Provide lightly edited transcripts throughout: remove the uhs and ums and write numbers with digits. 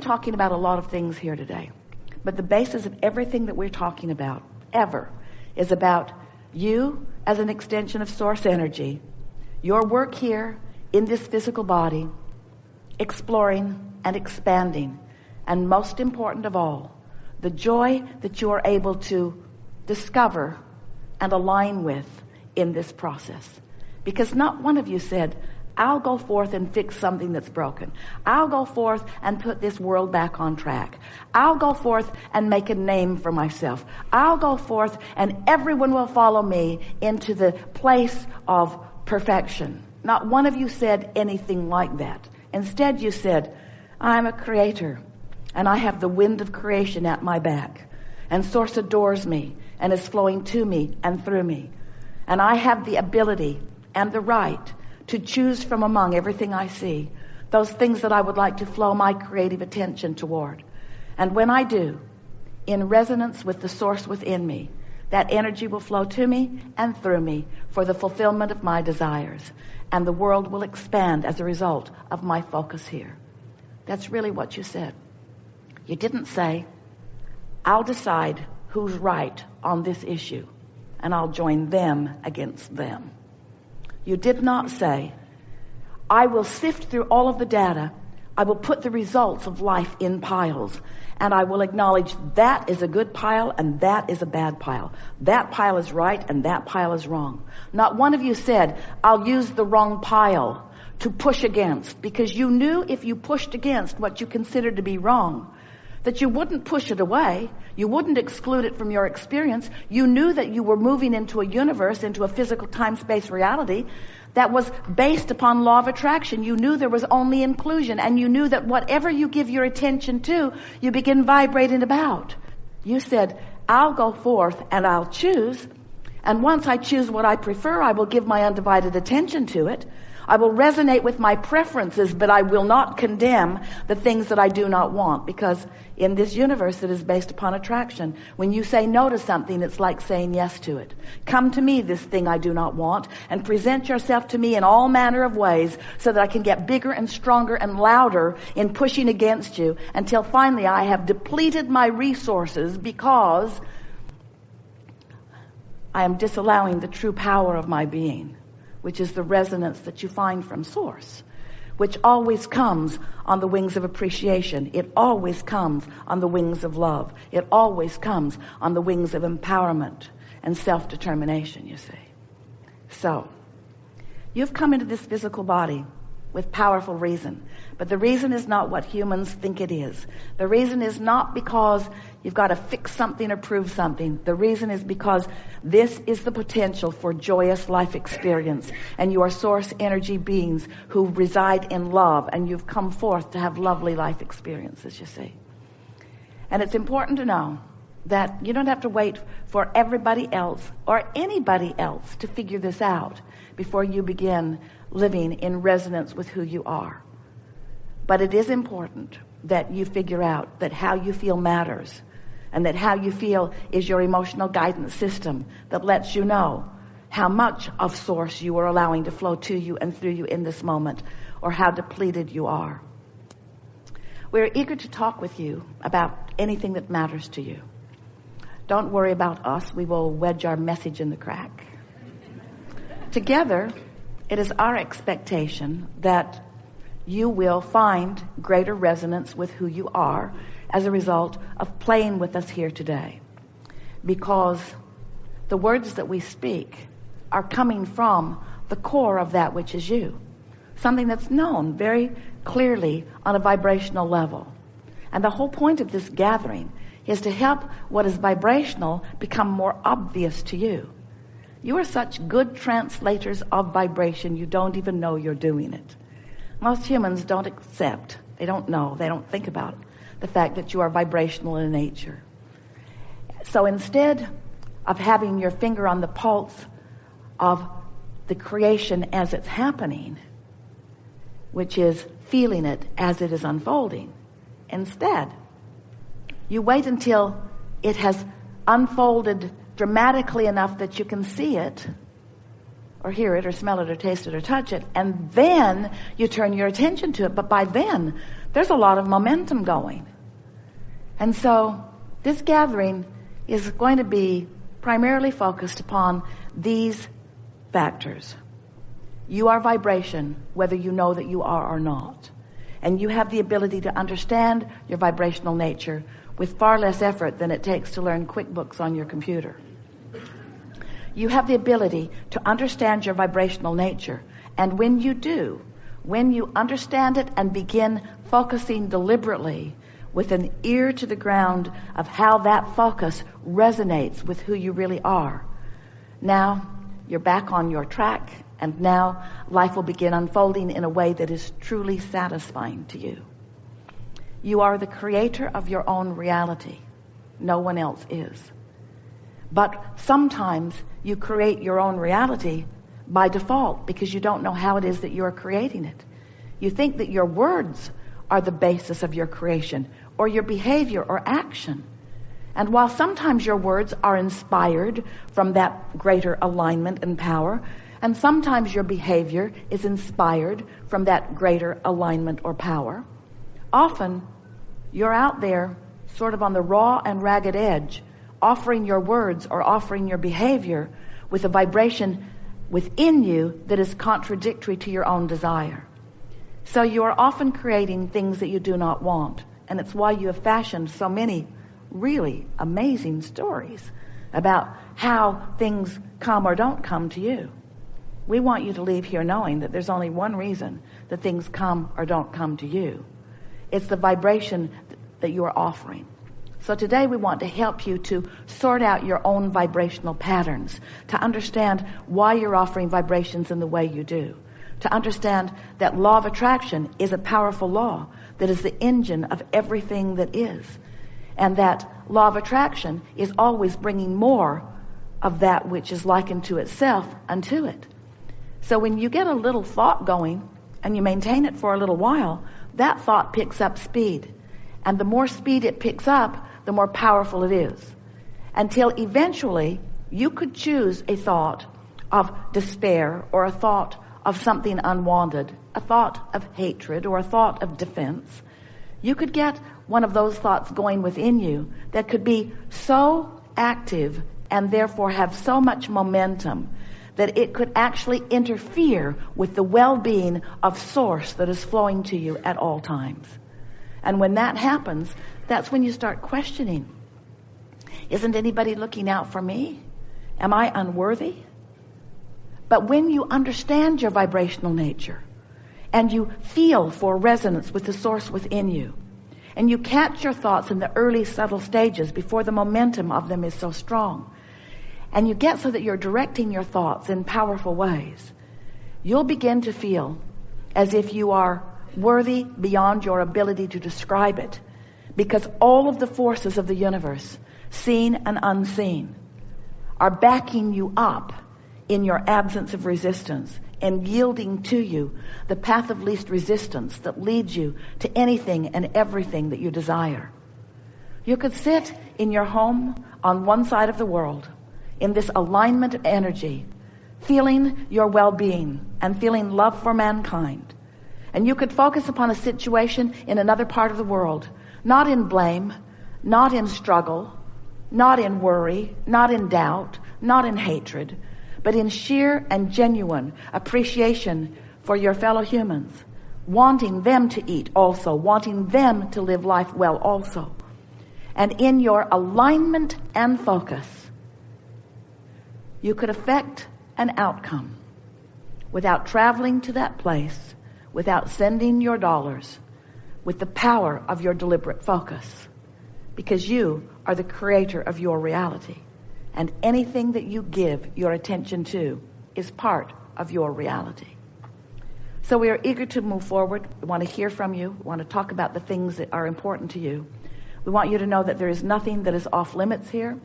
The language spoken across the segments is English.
talking about a lot of things here today, but the basis of everything that we're talking about ever is about you as an extension of source energy, your work here in this physical body, exploring and expanding, and most important of all, the joy that you are able to discover and align with in this process. Because not one of you said, I'll go forth and fix something that's broken. I'll go forth and put this world back on track. I'll go forth and make a name for myself. I'll go forth and everyone will follow me into the place of perfection. Not one of you said anything like that. Instead, you said, I'm a creator and I have the wind of creation at my back, and Source adores me and is flowing to me and through me. And I have the ability and the right to choose from among everything I see, those things that I would like to flow my creative attention toward. And when I do, in resonance with the Source within me, that energy will flow to me and through me for the fulfillment of my desires. And the world will expand as a result of my focus here. That's really what you said. You didn't say, I'll decide who's right on this issue, and I'll join them against them. You did not say, I will sift through all of the data, I will put the results of life in piles, and I will acknowledge that is a good pile and that is a bad pile. That pile is right and that pile is wrong. Not one of you said, I'll use the wrong pile to push against, because you knew if you pushed against what you considered to be wrong, that you wouldn't push it away. You wouldn't exclude it from your experience. You knew that you were moving into a universe, into a physical time-space reality that was based upon law of attraction. You knew there was only inclusion, and you knew that whatever you give your attention to, you begin vibrating about. You said, I'll go forth and I'll choose, and once I choose what I prefer, I will give my undivided attention to it. I will resonate with my preferences, but I will not condemn the things that I do not want, because in this universe that is based upon attraction, when you say no to something, it's like saying yes to it. Come to me, this thing I do not want, and present yourself to me in all manner of ways so that I can get bigger and stronger and louder in pushing against you until finally I have depleted my resources, because I am disallowing the true power of my being, which is the resonance that you find from Source, which always comes on the wings of appreciation. It always comes on the wings of love. It always comes on the wings of empowerment and self-determination, you see. So, you've come into this physical body with powerful reason. But the reason is not what humans think it is. The reason is not because you've got to fix something or prove something. The reason is because this is the potential for joyous life experience. And you are source energy beings who reside in love. And you've come forth to have lovely life experiences, you see. And it's important to know that you don't have to wait for everybody else or anybody else to figure this out before you begin living in resonance with who you are. But it is important that you figure out that how you feel matters, and that how you feel is your emotional guidance system that lets you know how much of Source you are allowing to flow to you and through you in this moment, or how depleted you are. We're eager to talk with you about anything that matters to you. Don't worry about us. We will wedge our message in the crack. Together, it is our expectation that you will find greater resonance with who you are as a result of playing with us here today. Because the words that we speak are coming from the core of that which is you. Something that's known very clearly on a vibrational level. And the whole point of this gathering is to help what is vibrational become more obvious to you. You are such good translators of vibration, you don't even know you're doing it. Most humans don't accept, they don't know, they don't think about the fact that you are vibrational in nature. So instead of having your finger on the pulse of the creation as it's happening, which is feeling it as it is unfolding, instead, you wait until it has unfolded dramatically enough that you can see it, or hear it, or smell it, or taste it, or touch it, and then you turn your attention to it. But by then, there's a lot of momentum going. And so this gathering is going to be primarily focused upon these factors. You are vibration, whether you know that you are or not. And you have the ability to understand your vibrational nature with far less effort than it takes to learn QuickBooks on your computer. You have the ability to understand your vibrational nature. And when you do, when you understand it and begin focusing deliberately with an ear to the ground of how that focus resonates with who you really are, now you're back on your track, and now life will begin unfolding in a way that is truly satisfying to you. You are the creator of your own reality. No one else is. But sometimes you create your own reality by default because you don't know how it is that you're creating it. You think that your words are the basis of your creation, or your behavior or action. And while sometimes your words are inspired from that greater alignment and power, and sometimes your behavior is inspired from that greater alignment or power, often you're out there sort of on the raw and ragged edge, offering your words or offering your behavior with a vibration within you that is contradictory to your own desire. So you are often creating things that you do not want. And it's why you have fashioned so many really amazing stories about how things come or don't come to you. We want you to leave here knowing that there's only one reason that things come or don't come to you. It's the vibration that you are offering. So today we want to help you to sort out your own vibrational patterns, to understand why you're offering vibrations in the way you do, to understand that law of attraction is a powerful law that is the engine of everything that is, and that law of attraction is always bringing more of that which is likened to itself unto it. So when you get a little thought going and you maintain it for a little while, that thought picks up speed. And the more speed it picks up, the more powerful it is. Until eventually you could choose a thought of despair, or a thought of something unwanted, a thought of hatred, or a thought of defense. You could get one of those thoughts going within you that could be so active and therefore have so much momentum that it could actually interfere with the well-being of source that is flowing to you at all times. And when that happens, that's when you start questioning, isn't anybody looking out for me? Am I unworthy? But when you understand your vibrational nature, and you feel for resonance with the source within you, and you catch your thoughts in the early subtle stages before the momentum of them is so strong, and you get so that you're directing your thoughts in powerful ways, you'll begin to feel as if you are worthy beyond your ability to describe it, because all of the forces of the universe, seen and unseen, are backing you up in your absence of resistance and yielding to you the path of least resistance that leads you to anything and everything that you desire. You could sit in your home on one side of the world in this alignment of energy, feeling your well-being and feeling love for mankind. And you could focus upon a situation in another part of the world, not in blame, not in struggle, not in worry, not in doubt, not in hatred, but in sheer and genuine appreciation for your fellow humans, wanting them to eat also, wanting them to live life well also. And in your alignment and focus, you could affect an outcome without traveling to that place, without sending your dollars, with the power of your deliberate focus, because you are the creator of your reality. And anything that you give your attention to is part of your reality. So we are eager to move forward. We want to hear from you. We want to talk about the things that are important to you. We want you to know that there is nothing that is off limits here.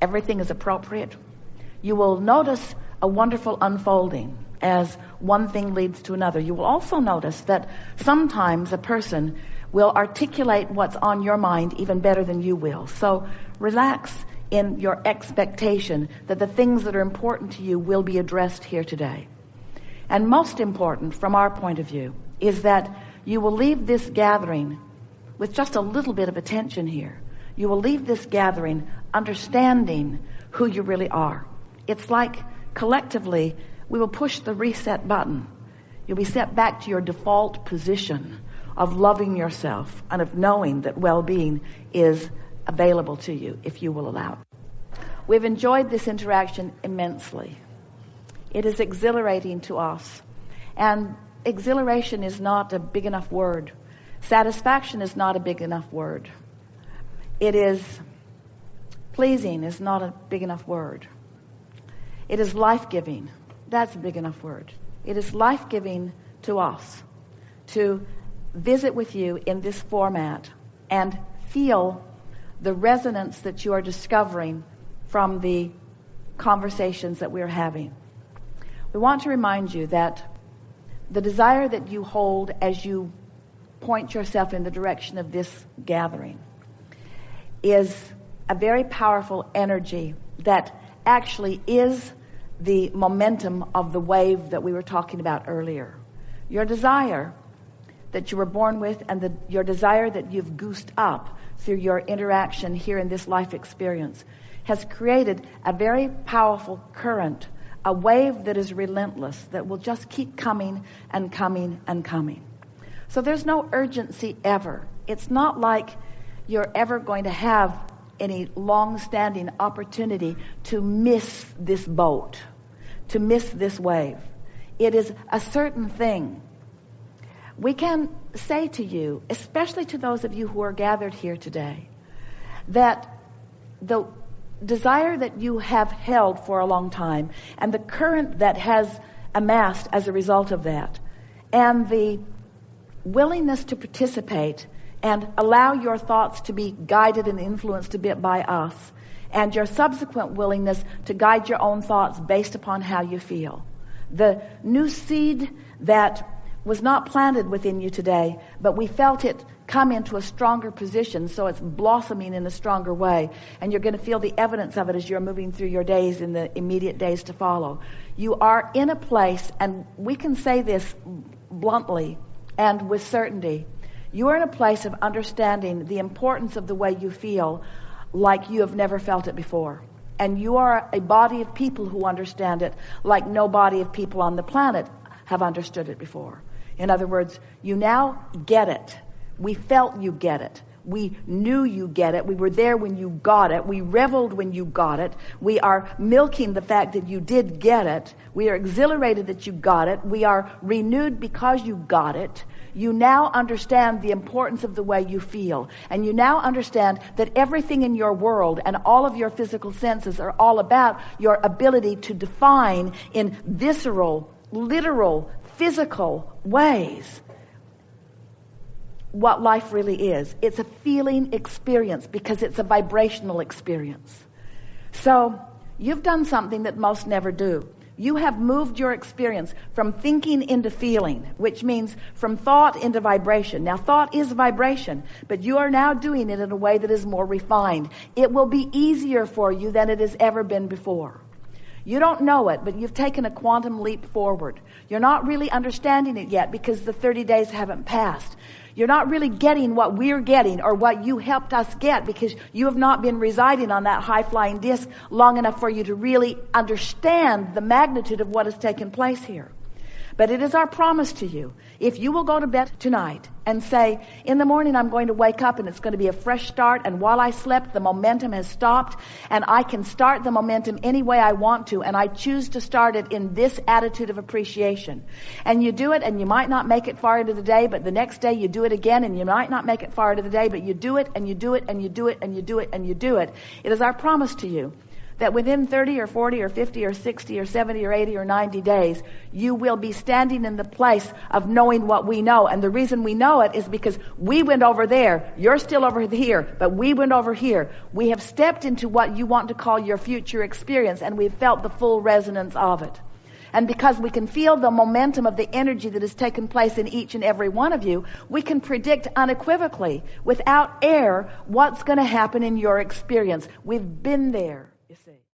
Everything is appropriate. You will notice a wonderful unfolding as one thing leads to another. You will also notice that sometimes a person will articulate what's on your mind even better than you will. So relax in your expectation that the things that are important to you will be addressed here today. And most important from our point of view is that you will leave this gathering with just a little bit of attention here. You will leave this gathering understanding who you really are. It's like collectively we will push the reset button. You'll be set back to your default position of loving yourself and of knowing that well-being is available to you if you will allow it. We've enjoyed this interaction immensely. It is exhilarating to us. And exhilaration is not a big enough word. Satisfaction is not a big enough word. It is pleasing is not a big enough word. It is life-giving. That's a big enough word. It is life-giving to us to visit with you in this format and feel the resonance that you are discovering from the conversations that we're having. We want to remind you that the desire that you hold as you point yourself in the direction of this gathering is a very powerful energy that actually is the momentum of the wave that we were talking about earlier. Your desire that you were born with and your desire that you've goosed up through your interaction here in this life experience has created a very powerful current, a wave that is relentless, that will just keep coming and coming and coming. So there's no urgency ever. It's not like you're ever going to have any long-standing opportunity to miss this boat, to miss this wave. It is a certain thing. We can say to you, especially to those of you who are gathered here today, that the desire that you have held for a long time and the current that has amassed as a result of that and the willingness to participate and allow your thoughts to be guided and influenced a bit by us, and your subsequent willingness to guide your own thoughts based upon how you feel. The new seed that was not planted within you today, but we felt it come into a stronger position, so it's blossoming in a stronger way, and you're going to feel the evidence of it as you're moving through your days in the immediate days to follow. You are in a place, and we can say this bluntly and with certainty, you are in a place of understanding the importance of the way you feel like you have never felt it before. And you are a body of people who understand it like no body of people on the planet have understood it before. In other words, you now get it. We felt you get it. We knew you get it. We were there when you got it. We reveled when you got it. We are milking the fact that you did get it. We are exhilarated that you got it. We are renewed because you got it. You now understand the importance of the way you feel. And you now understand that everything in your world and all of your physical senses are all about your ability to define in visceral, literal, physical ways what life really is. It's a feeling experience because it's a vibrational experience. So you've done something that most never do. You have moved your experience from thinking into feeling, which means from thought into vibration. Now, thought is vibration, but you are now doing it in a way that is more refined. It will be easier for you than it has ever been before. You don't know it, but you've taken a quantum leap forward. You're not really understanding it yet because the 30 days haven't passed. You're not really getting what we're getting or what you helped us get because you have not been residing on that high-flying disc long enough for you to really understand the magnitude of what has taken place here. But it is our promise to you, if you will go to bed tonight and say, in the morning I'm going to wake up and it's going to be a fresh start, and while I slept the momentum has stopped and I can start the momentum any way I want to, and I choose to start it in this attitude of appreciation. And you do it and you might not make it far into the day, but the next day you do it again and you might not make it far into the day, but you do it and you do it and you do it and you do it and you do it. It is our promise to you that within 30 or 40 or 50 or 60 or 70 or 80 or 90 days, you will be standing in the place of knowing what we know. And the reason we know it is because we went over there. You're still over here, but we went over here. We have stepped into what you want to call your future experience, and we've felt the full resonance of it. And because we can feel the momentum of the energy that has taken place in each and every one of you, we can predict unequivocally, without error, what's going to happen in your experience. We've been there, you see.